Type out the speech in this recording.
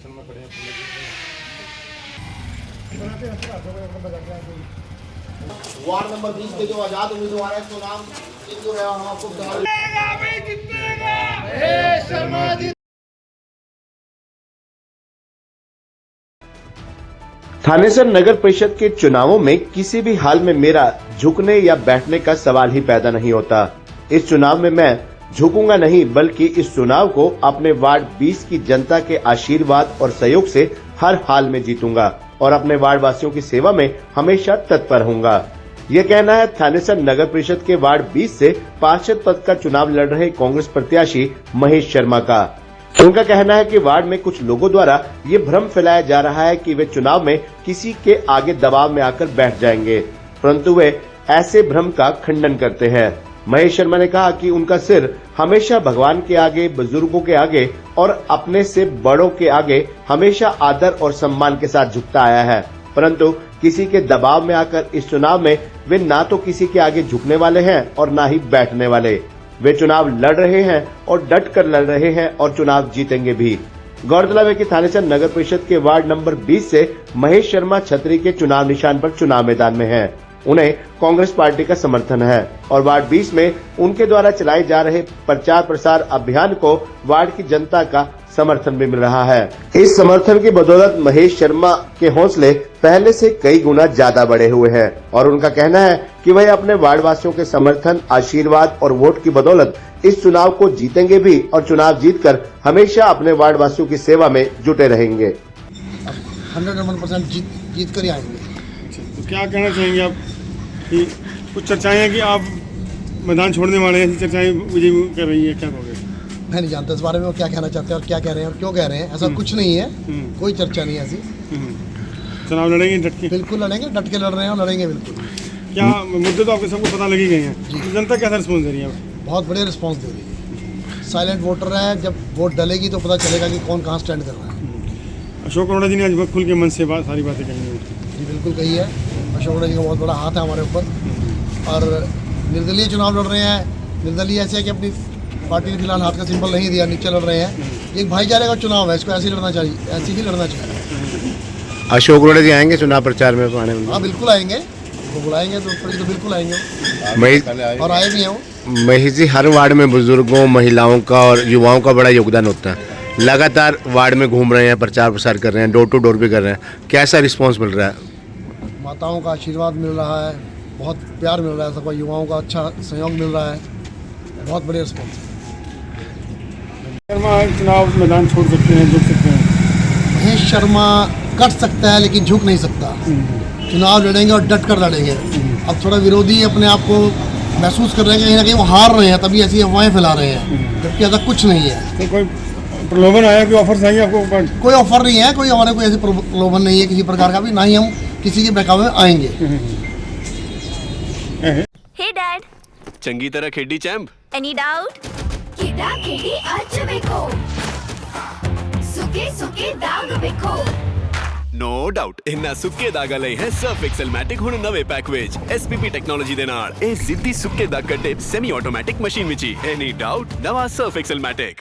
Election में खड़े हैं। वार्ड नंबर 20 के जो आजाद उम्मीदवार है उसका नाम इंदु है और हम आपको बता थानेसर नगर परिषद के चुनावों में किसी भी हाल में मेरा झुकने या बैठने का सवाल ही पैदा नहीं होता। इस चुनाव में मैं झुकूंगा नहीं, बल्कि इस चुनाव को अपने वार्ड 20 की जनता के आशीर्वाद और सहयोग से हर हाल में जीतूंगा और अपने वार्ड वासियों की सेवा में हमेशा तत्पर रहूंगा। ये कहना है थानेसर नगर परिषद के वार्ड 20 से पार्षद पद का चुनाव लड़ रहे कांग्रेस प्रत्याशी महेश शर्मा का। उनका कहना है कि वार्ड में कुछ लोगों द्वारा ये भ्रम फैलाया जा रहा है कि वे चुनाव में किसी के आगे दबाव में आकर बैठ जाएंगे, परंतु वे ऐसे भ्रम का खंडन करते हैं। महेश शर्मा ने कहा कि उनका सिर हमेशा भगवान के आगे, बुजुर्गों के आगे और अपने से बड़ों के आगे हमेशा आदर और सम्मान के साथ झुकता आया है, परंतु किसी के दबाव में आकर इस चुनाव में वे ना तो किसी के आगे झुकने वाले हैं और ना ही बैठने वाले। वे चुनाव लड़ रहे हैं और डट कर लड़ रहे हैं और चुनाव जीतेंगे भी। गौरतलब है कि थानेसर नगर परिषद के वार्ड नंबर 20 से महेश शर्मा छतरी के चुनाव निशान पर चुनाव मैदान में हैं। उन्हें कांग्रेस पार्टी का समर्थन है और वार्ड 20 में उनके द्वारा चलाए जा रहे प्रचार प्रसार अभियान को वार्ड की जनता का समर्थन भी मिल रहा है। इस समर्थन की बदौलत महेश शर्मा के हौसले पहले से कई गुना ज्यादा बढ़े हुए हैं और उनका कहना है कि वह अपने वार्ड वासियों के समर्थन, आशीर्वाद और वोट की बदौलत इस चुनाव को जीतेंगे भी और चुनाव जीतकर हमेशा अपने वार्ड वासियों की सेवा में जुटे रहेंगे। 100% जीत कर ही आएंगे। तो क्या कहना चाहेंगे आप कि कुछ चर्चाएं हैं कि आप मैदान छोड़ने वाले हैं, ऐसी चर्चाएं मुझे कर रही है, क्या कहोगे? मैं नहीं जानता इस बारे में वो क्या कहना चाहते हैं और क्या कह रहे हैं और क्यों कह रहे हैं। ऐसा कुछ नहीं है, कोई चर्चा नहीं है ऐसी। चुनाव लड़ेंगे डट के? बिल्कुल लड़ेंगे, डट के लड़ रहे हैं और लड़ेंगे बिल्कुल। क्या मुद्दे तो आपके सबको पता लगी गए हैं, जनता कैसा रिस्पॉन्स दे रही है? बहुत बढ़िया रिस्पॉन्स दे रही है। साइलेंट वोटर है, जब वोट डलेगी तो पता चलेगा कि कौन कहाँ स्टैंड कर रहा है। अशोक अरोड़ा जी ने आज खुल के मन से सारी बातें कही हैं। जी बिल्कुल कही है। अशोक अरोड़ा जी का बहुत बड़ा हाथ है हमारे ऊपर और निर्दलीय चुनाव लड़ रहे हैं। निर्दलीय ऐसे है कि अपनी पार्टी ने फिलहाल हाथ का सिंबल नहीं दिया, नीचे लड़ रहे हैं। एक भाईचारे का चुनाव है, इसको ऐसे ही लड़ना चाहिए, ऐसे ही लड़ना चाहिए। अशोक अरोड़ा जी आएंगे चुनाव प्रचार में? हाँ बिल्कुल आएंगे, वो बुलाएंगे तो बिल्कुल आएंगे महेश और आए भी हैं वो। महेश जी, हर वार्ड में बुजुर्गों, महिलाओं का और युवाओं का बड़ा योगदान होता है। लगातार वार्ड में घूम रहे हैं, प्रचार प्रसार कर रहे हैं, डोर टू डोर भी कर रहे हैं, कैसा रिस्पांस मिल रहा है? माताओं का आशीर्वाद मिल रहा है, बहुत प्यार मिल रहा है सबको, युवाओं का अच्छा सहयोग मिल रहा है, बहुत बढ़िया रिस्पॉन्स है। शर्मा चुनाव मैदान छोड़ सकते हैं, झुक सकते हैं? महेश शर्मा कट सकता है लेकिन झुक नहीं सकता। चुनाव लड़ेंगे और डट कर लड़ेंगे। अब थोड़ा विरोधी अपने आप को महसूस कर रहे हैं कहीं ना कहीं वो हार रहे हैं, तभी ऐसी अफवाहें फैला रहे हैं, जबकि ऐसा कुछ नहीं है। तो कोई प्रलोभन आया, कोई ऑफर चाहिए आपको? कोई ऑफर नहीं है, कोई हमारे कोई ऐसी प्रलोभन नहीं है किसी प्रकार का भी, ना ही हम किसी के बहकावे में आएंगे। हे डैड, चंगी तरह खेडी चैंप? Any doubt? किदा खेडी अच वेखो, सुके सुके दाग वेखो। नो डाउट, इन्ना सुक्के दागा लई है सर्फ एक्सेलमैटिक हुण नवे पैक विच एसपीपी टेक्नोलॉजी दे नाल ए जिद्दी सुक्के दाग कटे semi automatic machine which he. Any doubt? नवा सर्फ एक्सेलमैटिक।